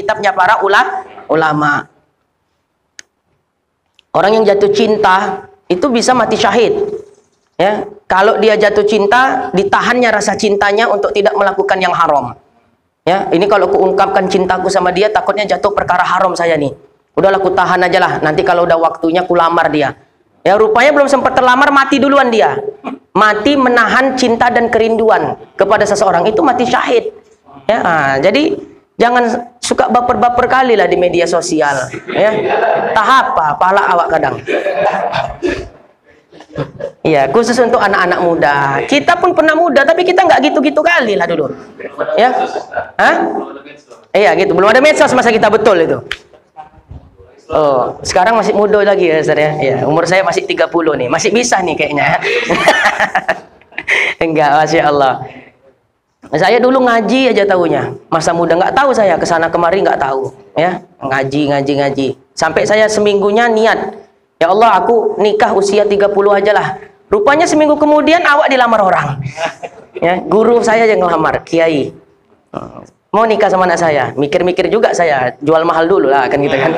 kitabnya para ulama. Orang yang jatuh cinta itu bisa mati syahid. Ya, kalau dia jatuh cinta, ditahannya rasa cintanya untuk tidak melakukan yang haram. Ya, ini kalau kuungkapkan cintaku sama dia, takutnya jatuh perkara haram saya nih. Udahlah, ku tahan aja lah. Nanti kalau udah waktunya ku lamar dia. Ya, rupanya belum sempat terlamar, mati duluan dia. Mati menahan cinta dan kerinduan kepada seseorang, itu mati syahid. Ya, jadi jangan suka baper-baper kali lah di media sosial. Ya, tahap apa, pala awak kadang. Iya, khusus untuk anak-anak muda. Kita pun pernah muda, tapi kita nggak gitu-gitu kali lah dulu. Ya, iya gitu. Belum ada medsos masa kita, betul itu. Oh, sekarang masih muda lagi ya, Ustaz ya. Ya, umur saya masih 30 nih. Masih bisa nih kayaknya. Enggak, Masya Allah. Saya dulu ngaji aja tahunya. Masa muda nggak tahu saya, kesana kemari nggak tahu. Ya, ngaji. Sampai saya seminggunya niat, ya Allah, aku nikah usia 30 aja lah. Rupanya seminggu kemudian awak dilamar orang. Ya, guru saya yang ngelamar, kiai. Mau nikah sama anak saya, mikir-mikir juga saya, jual mahal dulu lah, kan gitu kan.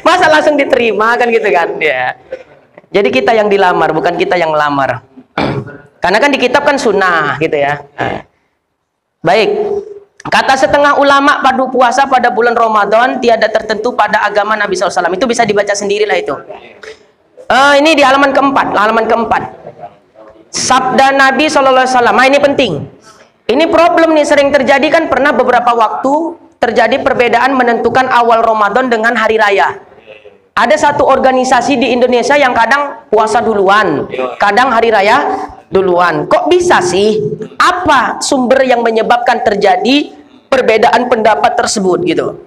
Masa langsung diterima, kan gitu kan. Ya. Jadi kita yang dilamar, bukan kita yang melamar. Karena kan di kitab kan sunnah gitu ya. Baik, kata setengah ulama, padu puasa pada bulan Ramadan tiada tertentu pada agama Nabi SAW. Itu bisa dibaca sendirilah itu. Ini di halaman keempat. Sabda Nabi SAW. Nah, ini penting. Ini problem nih, sering terjadi kan, pernah beberapa waktu terjadi perbedaan menentukan awal Ramadan dengan hari raya. Ada satu organisasi di Indonesia yang kadang puasa duluan, kadang hari raya duluan. Kok bisa sih? Apa sumber yang menyebabkan terjadi perbedaan pendapat tersebut gitu?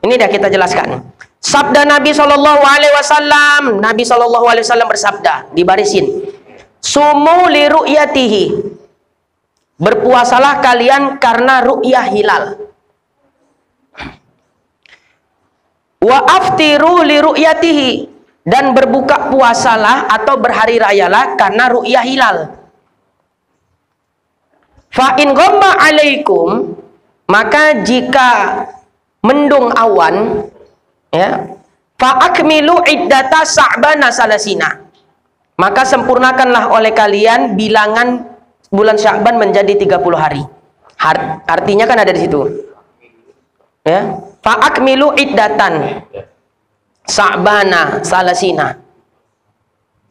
Ini dah kita jelaskan. Sabda Nabi SAW, Nabi SAW bersabda, dibarisin. Sumu li ru'yatihi. Berpuasalah kalian karena ru'yah hilal. Wa aftiru li ru'yatihi. Dan berbuka puasalah atau berhari rayalah karena ru'yah hilal. Fa in ghamma alaikum, maka jika mendung awan, ya, fa akmilu iddata sa'bana salasina. Maka sempurnakanlah oleh kalian bilangan bulan Sya'ban menjadi 30 hari. Artinya kan ada di situ. Ya, fa akmilu iddatan Sa'bana salasina.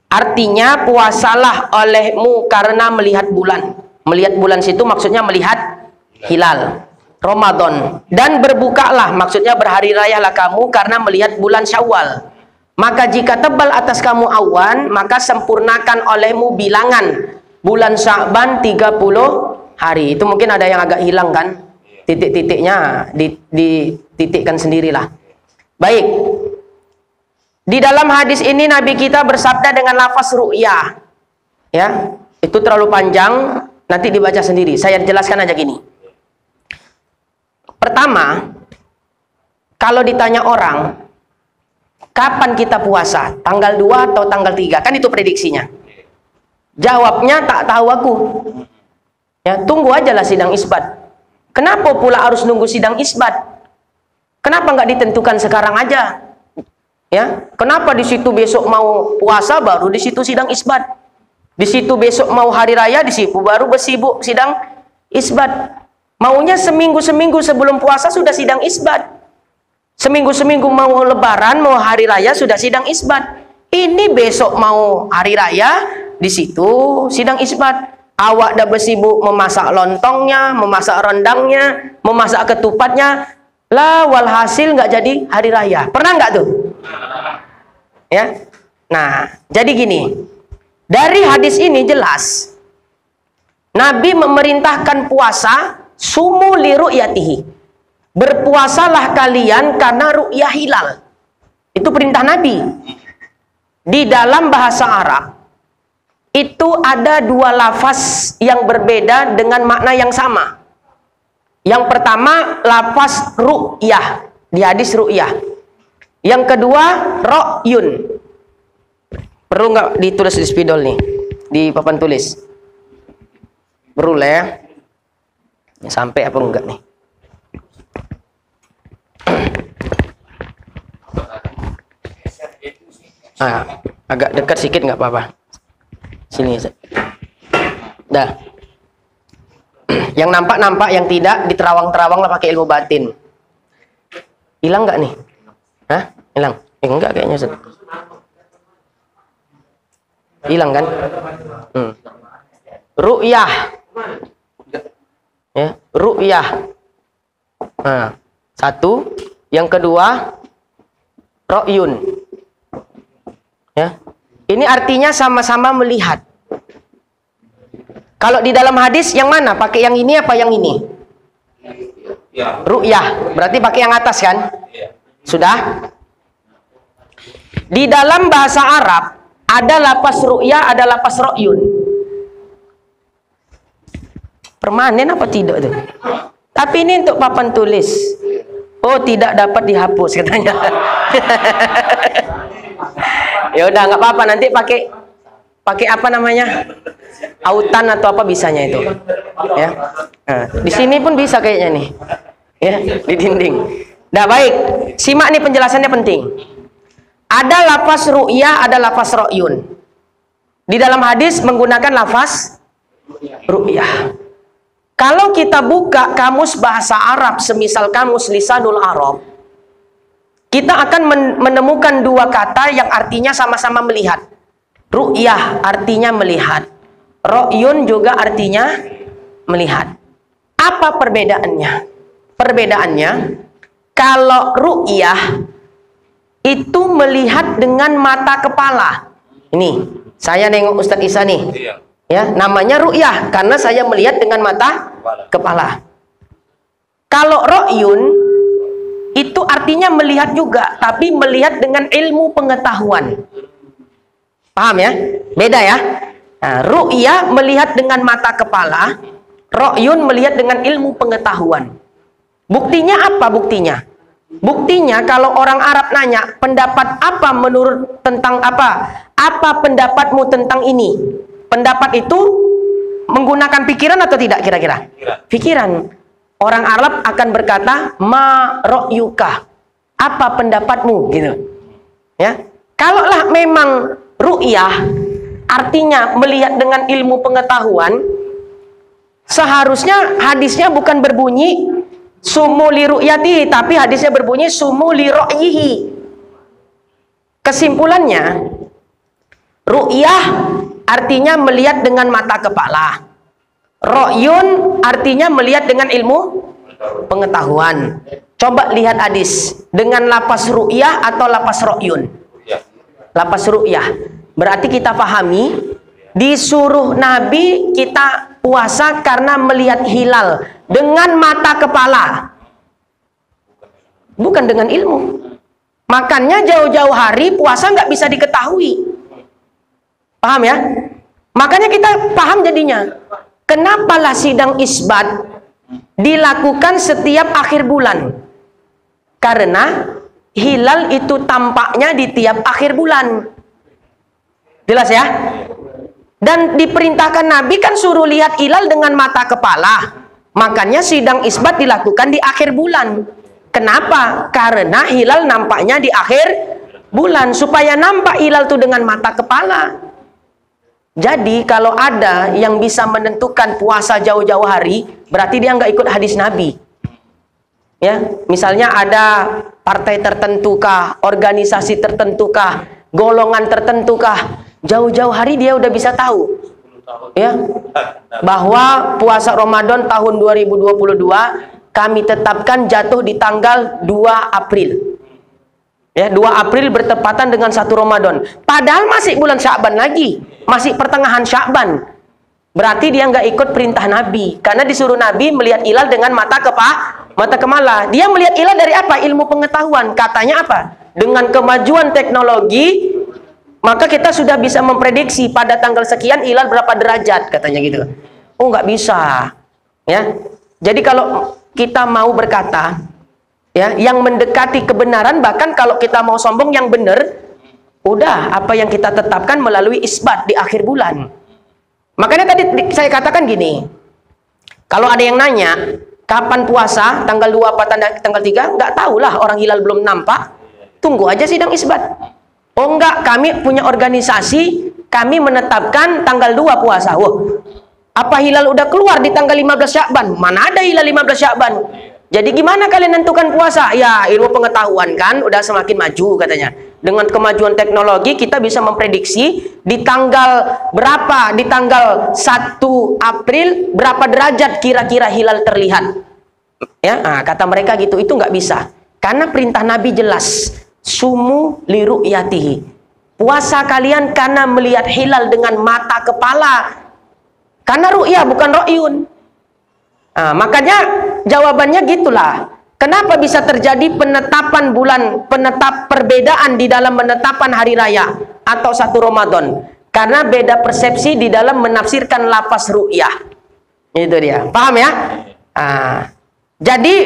Artinya puasalah olehmu karena melihat bulan. Melihat bulan situ maksudnya melihat hilal Ramadan. Dan berbukalah maksudnya berhari rayalah kamu karena melihat bulan Syawal. Maka jika tebal atas kamu awan, maka sempurnakan olehmu bilangan bulan Sya'ban 30 hari. Itu mungkin ada yang agak hilang kan? Titik-titiknya dititikkan sendirilah. Baik. Di dalam hadis ini Nabi kita bersabda dengan lafaz ru'yah. Ya, itu terlalu panjang, nanti dibaca sendiri. Saya jelaskan aja gini. Pertama, kalau ditanya orang, kapan kita puasa? Tanggal 2 atau tanggal 3? Kan itu prediksinya. Jawabnya tak tahu aku. Ya, tunggu aja lah sidang isbat. Kenapa pula harus nunggu sidang isbat? Kenapa nggak ditentukan sekarang aja? Ya, kenapa di situ besok mau puasa baru di situ sidang isbat? Di situ besok mau hari raya di situ baru bersibuk sidang isbat. Maunya seminggu-seminggu sebelum puasa sudah sidang isbat. Seminggu-seminggu mau lebaran, mau hari raya sudah sidang isbat. Ini besok mau hari raya di situ sidang isbat. Awak dah bersibuk memasak lontongnya, memasak rendangnya, memasak ketupatnya. Lah walhasil nggak jadi hari raya. Pernah nggak tuh? Ya. Nah, jadi gini. Dari hadis ini jelas Nabi memerintahkan puasa sumu li ru'yatihi. Berpuasalah kalian karena ru'yah hilal. Itu perintah Nabi. Di dalam bahasa Arab itu ada dua lafaz yang berbeda dengan makna yang sama. Yang pertama lafaz ru'yah di hadis ru'yah. Yang kedua ro'yun. Perlu nggak ditulis di spidol nih, di papan tulis? Perlu lah ya. Sampai apa enggak nih? Agak dekat sedikit nggak apa-apa. Sini. Dah. Yang nampak, yang tidak diterawang-terawang lah pakai ilmu batin. Hilang nggak nih? Hah? Hilang? Enggak kayaknya. Hilang kan? Ru'yah. Ya, ru'yah. Satu. Yang kedua, ro'yun. Ya. Ini artinya sama-sama melihat. Kalau di dalam hadis yang mana? Pakai yang ini apa yang ini? Ru'yah. Berarti pakai yang atas kan? Sudah? Di dalam bahasa Arab ada lapas ru'yah, ada lapas ro'yun. Permanen apa tidak tuh? Tapi ini untuk papan tulis. Oh, tidak dapat dihapus katanya. Ya udah nggak apa-apa, nanti pakai apa namanya? Autan atau apa bisanya itu. Ya. Nah, di sini pun bisa kayaknya nih. Ya, di dinding. Dah baik. Simak nih penjelasannya penting. Ada lafaz ru'yah, ada lafaz ro'yun. Di dalam hadis menggunakan lafaz ru'yah. Kalau kita buka kamus bahasa Arab, semisal kamus Lisanul Arab, kita akan menemukan dua kata yang artinya sama-sama melihat. Ru'yah artinya melihat. Ro'yun juga artinya melihat. Apa perbedaannya? Perbedaannya, kalau ru'yah itu melihat dengan mata kepala. Ini, saya nengok Ustadz Isa nih. Ya, namanya ru'yah karena saya melihat dengan mata kepala. Kalau ro'yun itu artinya melihat juga, tapi melihat dengan ilmu pengetahuan. Paham ya? Beda ya? Nah, ru'yah melihat dengan mata kepala, ro'yun melihat dengan ilmu pengetahuan. Buktinya apa buktinya? Buktinya kalau orang Arab nanya, pendapat apa menurut tentang apa? Apa pendapatmu tentang ini? Pendapat itu menggunakan pikiran atau tidak kira-kira? Pikiran. Orang Arab akan berkata, ma ro'yuka. Apa pendapatmu? Gitu. Ya. Kalaulah memang ru'yah artinya melihat dengan ilmu pengetahuan, seharusnya hadisnya bukan berbunyi sumu li ru'yati, tapi hadisnya berbunyi sumu li ro'yihi. Kesimpulannya, ru'yah artinya melihat dengan mata kepala. Ro'yun artinya melihat dengan ilmu pengetahuan. Coba lihat hadis dengan lapas ru'yah atau lapas ro'yun. Lapas ru'yah. Berarti kita pahami, disuruh Nabi kita puasa karena melihat hilal dengan mata kepala, bukan dengan ilmu. Makanya jauh-jauh hari puasa nggak bisa diketahui. Paham ya? Makanya kita paham jadinya. Kenapalah sidang isbat dilakukan setiap akhir bulan? Karena hilal itu tampaknya di tiap akhir bulan. Jelas ya? Dan diperintahkan Nabi kan suruh lihat hilal dengan mata kepala. Makanya sidang isbat dilakukan di akhir bulan. Kenapa? Karena hilal nampaknya di akhir bulan. Supaya nampak hilal itu dengan mata kepala. Jadi kalau ada yang bisa menentukan puasa jauh-jauh hari, berarti dia nggak ikut hadis Nabi. Ya, misalnya ada partai tertentukah, organisasi tertentukah, golongan tertentukah, jauh-jauh hari dia udah bisa tahu. Ya, bahwa puasa Ramadan tahun 2022 kami tetapkan jatuh di tanggal 2 April. Ya, 2 April bertepatan dengan 1 Ramadan. Padahal masih bulan Sya'ban lagi. Masih pertengahan Sya'ban. Berarti dia nggak ikut perintah Nabi. Karena disuruh Nabi melihat hilal dengan mata kepala. Dia melihat hilal dari apa? Ilmu pengetahuan. Katanya apa? Dengan kemajuan teknologi, maka kita sudah bisa memprediksi pada tanggal sekian hilal berapa derajat. Katanya gitu. Oh, nggak bisa. Ya. Jadi kalau kita mau berkata, ya, yang mendekati kebenaran, bahkan kalau kita mau sombong yang benar, udah apa yang kita tetapkan melalui isbat di akhir bulan. Makanya tadi saya katakan gini, kalau ada yang nanya kapan puasa, tanggal 2 apa tanggal 3, nggak tahulah, orang hilal belum nampak, tunggu aja sidang isbat. Oh enggak, kami punya organisasi, kami menetapkan tanggal 2 puasa. Wah, apa hilal udah keluar di tanggal 15 Syakban? Mana ada hilal 15 Syakban? Jadi gimana kalian nentukan puasa? Ya, ilmu pengetahuan kan udah semakin maju katanya. Dengan kemajuan teknologi kita bisa memprediksi di tanggal berapa, di tanggal 1 April berapa derajat kira-kira hilal terlihat. Ya, nah, kata mereka gitu, itu nggak bisa. Karena perintah Nabi jelas. Sumu liru'yatihi. Puasa kalian karena melihat hilal dengan mata kepala. Karena ru'yah bukan ro'yun. Nah, makanya jawabannya gitulah. Kenapa bisa terjadi penetapan bulan, perbedaan di dalam menetapkan hari raya atau 1 Ramadan? Karena beda persepsi di dalam menafsirkan lafaz ru'yah. Itu dia. Paham ya? Nah, jadi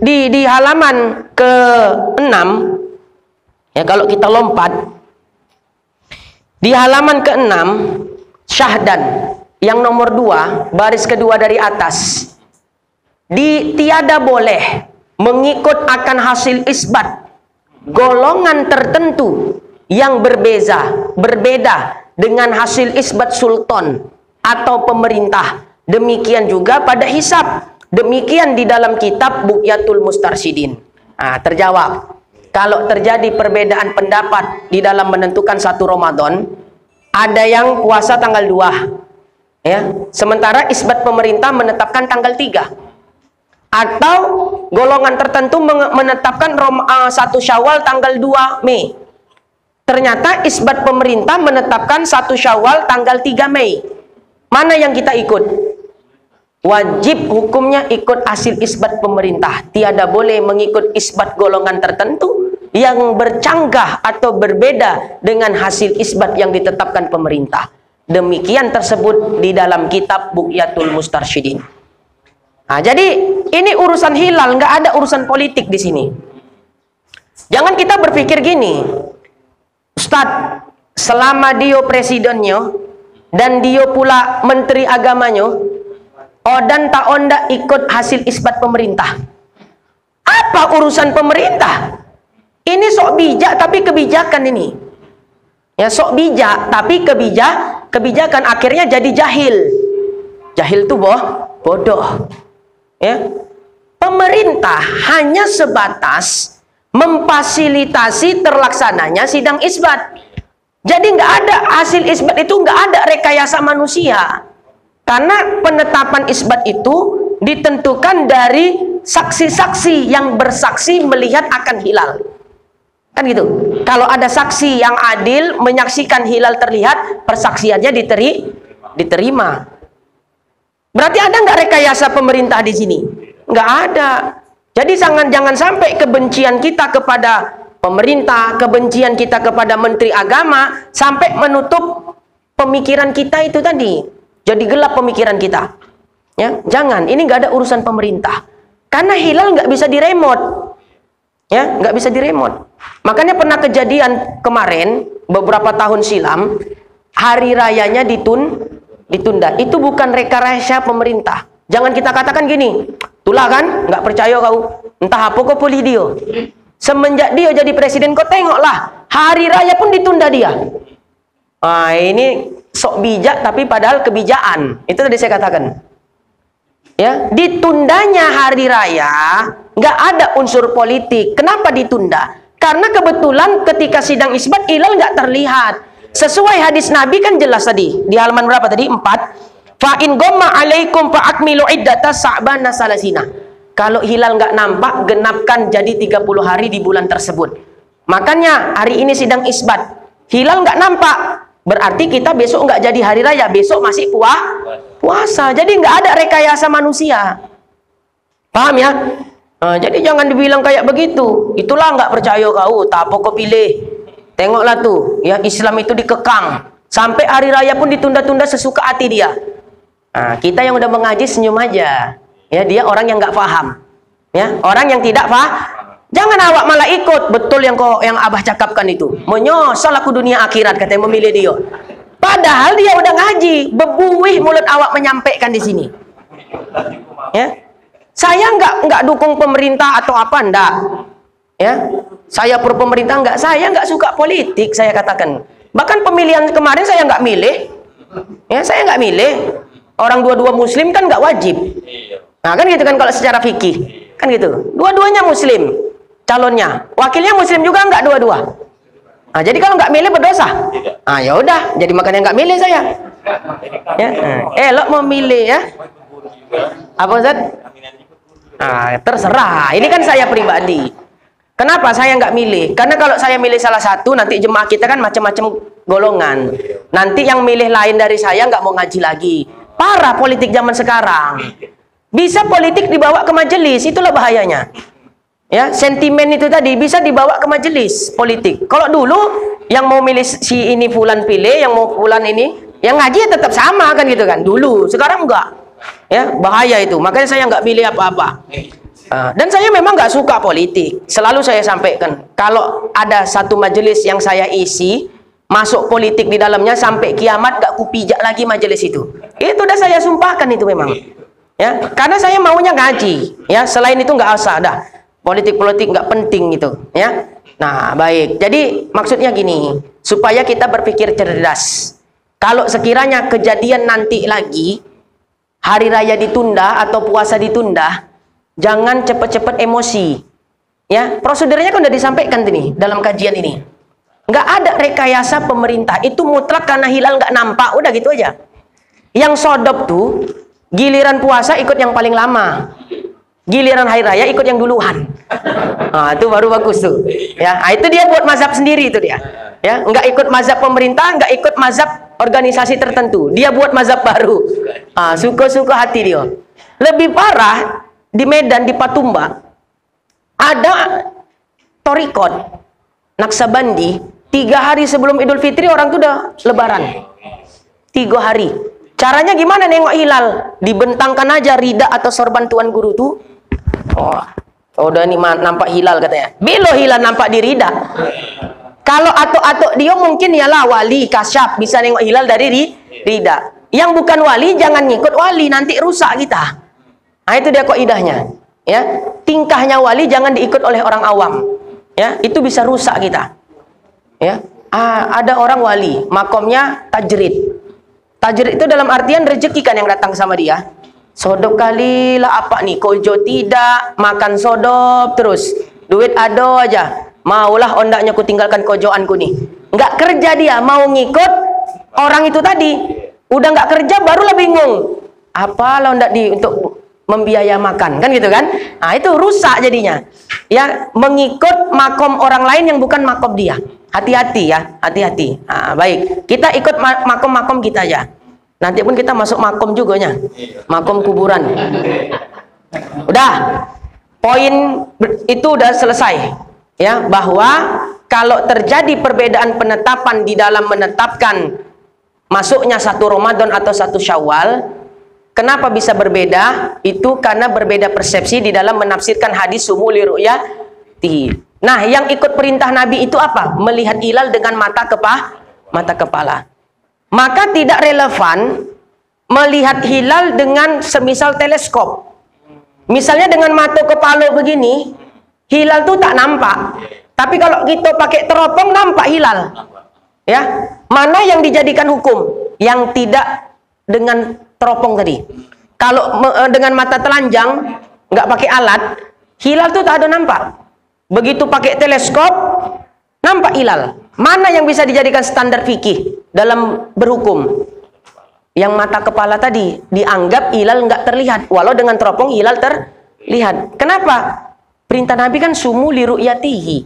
di halaman ke-6 ya, kalau kita lompat di halaman ke-6 syahdan yang nomor 2 baris kedua dari atas, tiada boleh mengikut akan hasil isbat golongan tertentu yang berbeda dengan hasil isbat sultan atau pemerintah. Demikian juga pada hisab. Demikian di dalam kitab Bughyatul Mustarsyidin. Nah, terjawab. Kalau terjadi perbedaan pendapat di dalam menentukan 1 Ramadan, ada yang puasa tanggal 2. Ya, sementara isbat pemerintah menetapkan tanggal 3. Atau golongan tertentu menetapkan 1 Syawal tanggal 2 Mei. Ternyata isbat pemerintah menetapkan 1 Syawal tanggal 3 Mei. Mana yang kita ikut? Wajib hukumnya ikut hasil isbat pemerintah. Tiada boleh mengikut isbat golongan tertentu yang bercanggah atau berbeda dengan hasil isbat yang ditetapkan pemerintah. Demikian tersebut di dalam kitab Bughyatul Mustarsyidin. Nah, jadi ini urusan hilal, nggak ada urusan politik di sini. Jangan kita berpikir gini, Ustadz, selama dia presidennya dan dia pula menteri agamanya, odan tak onda ikut hasil isbat pemerintah. Apa urusan pemerintah? Ini sok bijak tapi kebijakan ini. Ya, sok bijak tapi kebijakan akhirnya jadi jahil. Jahil tuh bodoh. Ya. Pemerintah hanya sebatas memfasilitasi terlaksananya sidang isbat. Jadi nggak ada hasil isbat itu, nggak ada rekayasa manusia. Karena penetapan isbat itu ditentukan dari saksi-saksi yang bersaksi melihat akan hilal. Kan gitu. Kalau ada saksi yang adil menyaksikan hilal terlihat, persaksiannya diterima. Berarti ada nggak rekayasa pemerintah di sini? Nggak ada. Jadi jangan sampai kebencian kita kepada pemerintah, kebencian kita kepada menteri agama sampai menutup pemikiran kita itu tadi. Jadi gelap pemikiran kita. Ya, jangan. Ini nggak ada urusan pemerintah. Karena hilal nggak bisa diremot. Ya, nggak bisa diremot. Makanya pernah kejadian kemarin beberapa tahun silam, hari rayanya ditunda. Itu bukan rekayasa pemerintah. Jangan kita katakan gini, itulah kan, nggak percaya kau. Entah apa kau pilih dia. Semenjak dia jadi presiden, kau tengoklah, hari raya pun ditunda dia. Nah, ini sok bijak tapi padahal kebijakan. Itu tadi saya katakan. Ya, ditundanya hari raya nggak ada unsur politik. Kenapa ditunda? Karena kebetulan ketika sidang isbat hilal nggak terlihat. Sesuai hadis Nabi kan jelas tadi di halaman berapa tadi? 4. Fa in ghamma alaikum fa akmilu iddata sa'bana salasina. Kalau hilal nggak nampak, genapkan jadi 30 hari di bulan tersebut. Makanya hari ini sidang isbat, hilal nggak nampak, berarti kita besok nggak jadi hari raya, besok masih puasa. Jadi nggak ada rekayasa manusia. Paham ya? Nah, jadi jangan dibilang kayak begitu. Itulah nggak percaya kau, tak apa kau pilih. Tengoklah tuh, ya Islam itu dikekang. Sampai hari raya pun ditunda-tunda sesuka hati dia. Nah, kita yang udah mengaji senyum aja. Ya, dia orang yang nggak paham. Ya, orang yang tidak paham. Jangan awak malah ikut. Betul yang Abah cakapkan itu. Menyosol aku dunia akhirat, katanya memilih dia. Padahal dia udah ngaji. Bebuih mulut awak menyampaikan di sini. Ya. Saya nggak dukung pemerintah atau apa, enggak. Ya. Saya pro pemerintah enggak, saya enggak suka politik, saya katakan. Bahkan pemilihan kemarin saya enggak milih. Ya, saya enggak milih. Orang dua-dua muslim kan enggak wajib. Nah, kan gitu kan kalau secara fikih. Kan gitu. Dua-duanya muslim calonnya. Wakilnya muslim juga enggak dua-dua. Nah, jadi kalau enggak milih berdosa. Ah, ya udah, jadi makanya enggak milih saya. Ya, elok memilih ya. Apa Ustaz? Ah, terserah. Ini kan saya pribadi. Kenapa saya nggak milih? Karena kalau saya milih salah satu, nanti jemaah kita kan macam-macam golongan. Nanti yang milih lain dari saya nggak mau ngaji lagi. Parah politik zaman sekarang. Bisa politik dibawa ke majelis, itulah bahayanya. Ya, sentimen itu tadi bisa dibawa ke majelis politik. Kalau dulu yang mau milih si ini fulan pilih, yang mau fulan ini, yang ngaji tetap sama kan gitu kan. Dulu, sekarang enggak. Ya, bahaya itu. Makanya saya nggak milih apa-apa. Dan saya memang nggak suka politik. Selalu saya sampaikan, kalau ada satu majelis yang saya isi, masuk politik di dalamnya sampai kiamat gak kupijak lagi majelis itu. Itu udah saya sumpahkan itu memang. Ya, karena saya maunya ngaji. Ya, selain itu nggak usah dah. Politik-politik nggak penting itu. Ya. Nah, baik. Jadi maksudnya gini, supaya kita berpikir cerdas. Kalau sekiranya kejadian nanti lagi hari raya ditunda atau puasa ditunda, jangan cepat-cepat emosi. Ya, prosedurnya kan udah disampaikan nih dalam kajian ini. Nggak ada rekayasa pemerintah. Itu mutlak karena hilal nggak nampak. Udah gitu aja. Yang sodop tuh, giliran puasa ikut yang paling lama. Giliran hari raya ikut yang duluan. Nah, itu baru bagus tuh. Ya, nah, itu dia buat mazhab sendiri itu dia. Ya, nggak ikut mazhab pemerintah, nggak ikut mazhab organisasi tertentu. Dia buat mazhab baru. Ah, suka-suka hati dia. Lebih parah, di Medan, di Patumba, ada torikot Naksabandi. 3 hari sebelum Idul Fitri orang tuh udah lebaran. 3 hari. Caranya gimana nengok hilal? Dibentangkan aja rida atau sorban tuan guru tuh. Oh, udah nih nampak hilal katanya. Bilo hilal nampak di rida. Kalau atok-atok dia mungkin ialah wali kasyaf, bisa nengok hilal dari rida. Yang bukan wali jangan ngikut wali, nanti rusak kita. Nah, itu dia kaidahnya. Ya, tingkahnya wali jangan diikut oleh orang awam. Ya, itu bisa rusak kita. Ya, ada orang wali, makomnya tajrid. Tajrid itu dalam artian rezeki kan yang datang sama dia. Sodop kali lah apa nih, kojo tidak, makan sodop terus, duit ada aja. Maulah ondaknya ku tinggalkan kojoanku nih. Nggak kerja dia, mau ngikut orang itu tadi. Udah nggak kerja barulah bingung. Apalah ondak di untuk membiaya makan, kan gitu kan? Nah, itu rusak jadinya. Ya, mengikut makom orang lain yang bukan makom dia. Hati-hati ya, hati-hati. Nah, baik. Kita ikut makom-makom kita aja. Nanti pun kita masuk makom juga nya. Makom kuburan. Udah. Poin itu udah selesai. Ya, bahwa kalau terjadi perbedaan penetapan di dalam menetapkan masuknya 1 Ramadan atau 1 Syawal, kenapa bisa berbeda? Itu karena berbeda persepsi di dalam menafsirkan hadis sumu li ru'yatihi. Nah, yang ikut perintah Nabi itu apa? Melihat hilal dengan mata kepala. Maka tidak relevan melihat hilal dengan semisal teleskop. Misalnya dengan mata kepala begini, hilal tuh tak nampak. Tapi kalau kita pakai teropong nampak hilal. Ya, mana yang dijadikan hukum? Yang tidak dengan teropong tadi. Kalau dengan mata telanjang, nggak pakai alat, hilal tuh tak ada nampak. Begitu pakai teleskop, nampak hilal. Mana yang bisa dijadikan standar fikih dalam berhukum? Yang mata kepala tadi dianggap hilal nggak terlihat, walau dengan teropong hilal terlihat. Kenapa? Perintah Nabi kan sumu li ru'yatihi.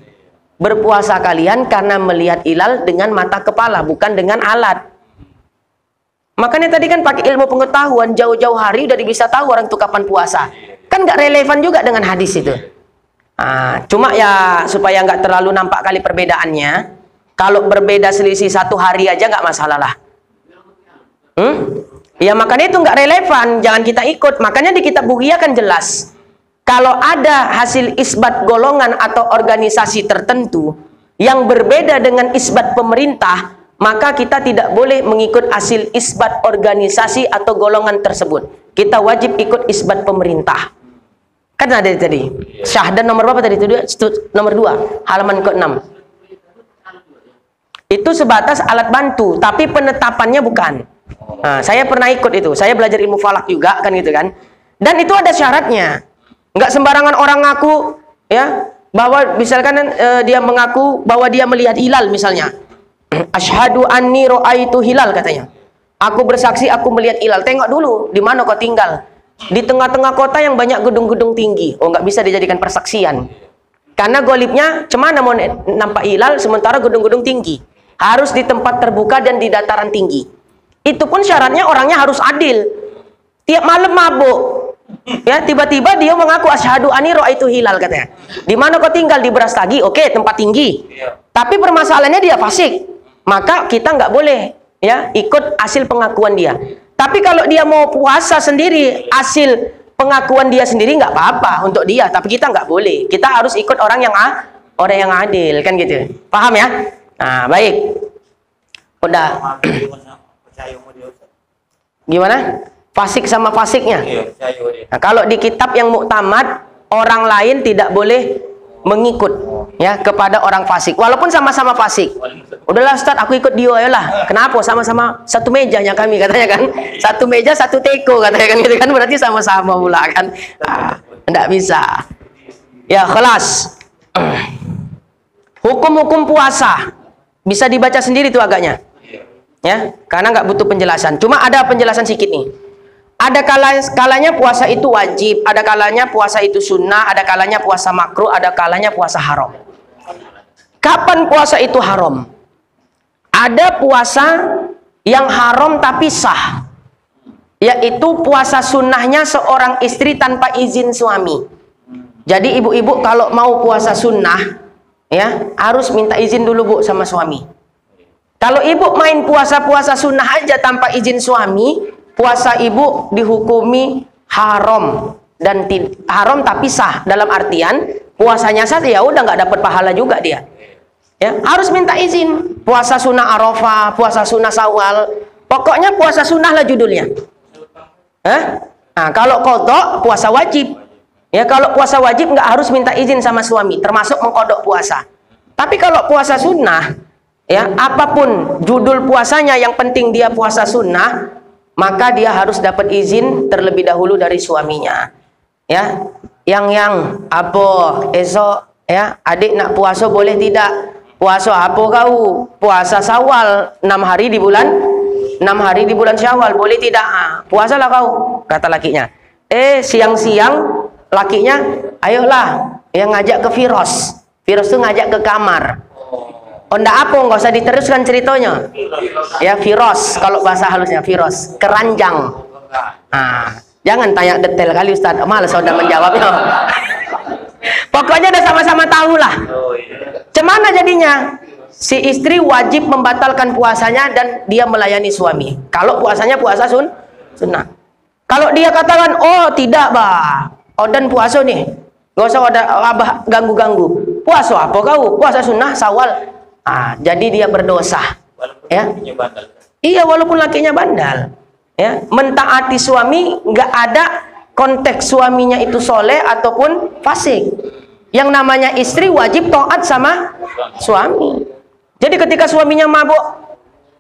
Berpuasa kalian karena melihat hilal dengan mata kepala, bukan dengan alat. Makanya tadi kan pakai ilmu pengetahuan, jauh-jauh hari udah bisa tahu orang itu kapan puasa. Kan nggak relevan juga dengan hadis itu. Nah, cuma ya supaya nggak terlalu nampak kali perbedaannya. Kalau berbeda selisih 1 hari aja nggak masalah lah. Ya makanya itu nggak relevan, jangan kita ikut. Makanya di kitab Bughiyah kan jelas. Kalau ada hasil isbat golongan atau organisasi tertentu yang berbeda dengan isbat pemerintah, maka kita tidak boleh mengikut hasil isbat organisasi atau golongan tersebut. Kita wajib ikut isbat pemerintah. Kan ada tadi. Syahdan nomor berapa tadi? Nomor 2, halaman ke-6. Itu sebatas alat bantu, tapi penetapannya bukan. Nah, saya pernah ikut itu. Saya belajar ilmu falak juga kan gitu kan. Dan itu ada syaratnya. Nggak sembarangan orang ngaku ya bahwa misalkan dia mengaku bahwa dia melihat hilal misalnya. Asyhadu anni ra'aitu hilal katanya. Aku bersaksi aku melihat hilal. Tengok dulu di mana kau tinggal. Di tengah-tengah kota yang banyak gedung-gedung tinggi. Oh, nggak bisa dijadikan persaksian. Karena golibnya cemana mau nampak hilal sementara gedung-gedung tinggi. Harus di tempat terbuka dan di dataran tinggi. Itu pun syaratnya orangnya harus adil. Tiap malam mabuk. Ya, tiba-tiba dia mengaku asyhadu anni ra'aitu hilal katanya. Di mana kau tinggal? Di Brastagi. Oke, tempat tinggi. Tapi permasalahannya dia fasik. Maka kita nggak boleh ya ikut hasil pengakuan dia. Tapi kalau dia mau puasa sendiri, hasil pengakuan dia sendiri nggak apa-apa untuk dia. Tapi kita nggak boleh. Kita harus ikut orang yang adil, kan gitu. Paham ya? Nah, baik. Udah. Gimana? Fasik sama fasiknya. Nah, kalau di kitab yang muktamad, orang lain tidak boleh mengikut ya kepada orang fasik walaupun sama-sama fasik. Udahlah Ustaz, aku ikut dia ayolah. Kenapa? Sama-sama satu mejanya kami katanya kan. Satu meja satu teko katanya kan gitu kan, berarti sama-sama pula kan. Enggak bisa. Ya, kelas. Hukum-hukum puasa bisa dibaca sendiri tuh agaknya. Ya, karena nggak butuh penjelasan. Cuma ada penjelasan sedikit nih. Ada kalanya puasa itu wajib, ada kalanya puasa itu sunnah, ada kalanya puasa makruh, ada kalanya puasa haram. Kapan puasa itu haram? Ada puasa yang haram tapi sah, yaitu puasa sunnahnya seorang istri tanpa izin suami. Jadi ibu-ibu kalau mau puasa sunnah, ya harus minta izin dulu Bu sama suami. Kalau ibu main puasa-puasa sunnah aja tanpa izin suami, puasa ibu dihukumi haram dan haram tapi sah, dalam artian puasanya sah ya udah nggak dapat pahala juga dia. Ya, harus minta izin. Puasa sunnah Arafah, puasa sunnah Syawal, pokoknya puasa sunnah lah judulnya. Nah, kalau qadha puasa wajib. Ya, kalau puasa wajib nggak harus minta izin sama suami, termasuk mengkodok puasa. Tapi kalau puasa sunnah, ya apapun judul puasanya, yang penting dia puasa sunnah, maka dia harus dapat izin terlebih dahulu dari suaminya. Ya, yang apa esok ya adik nak puasa boleh tidak? Puasa apa kau? Puasa Syawal 6 hari di bulan 6 hari di bulan Syawal boleh tidak? Puasalah kau, kata lakinya. Siang-siang lakinya ayolah yang ngajak ke Firos. Firos tuh ngajak ke kamar. Oh, ndak apa, nggak usah diteruskan ceritanya. Ya, Firos, kalau bahasa halusnya Firos, keranjang. Jangan tanya detail kali Ustaz, malas udah menjawabnya. Pokoknya udah sama-sama tahu lah. Cemana jadinya? Si istri wajib membatalkan puasanya dan dia melayani suami. Kalau puasanya puasa sunnah. Kalau dia katakan, oh tidak bah, odan puasa nih, nggak usah ada abah ganggu-ganggu. Puasa apa kau? Puasa sunnah Syawal. Jadi dia berdosa. Ya. Iya, walaupun lakinya bandal. Ya, mentaati suami nggak ada konteks suaminya itu soleh ataupun fasik. Yang namanya istri wajib taat sama suami. Jadi ketika suaminya mabuk,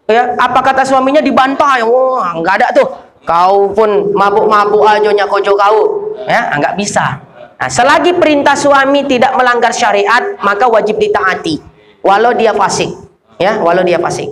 ya apa kata suaminya dibantah? Wah, nggak ada tuh. Kau pun mabuk-mabuk aja nyakojo kau. Ya, nggak bisa. Nah, selagi perintah suami tidak melanggar syariat, maka wajib ditaati. Walau dia fasik, ya, walau dia fasik.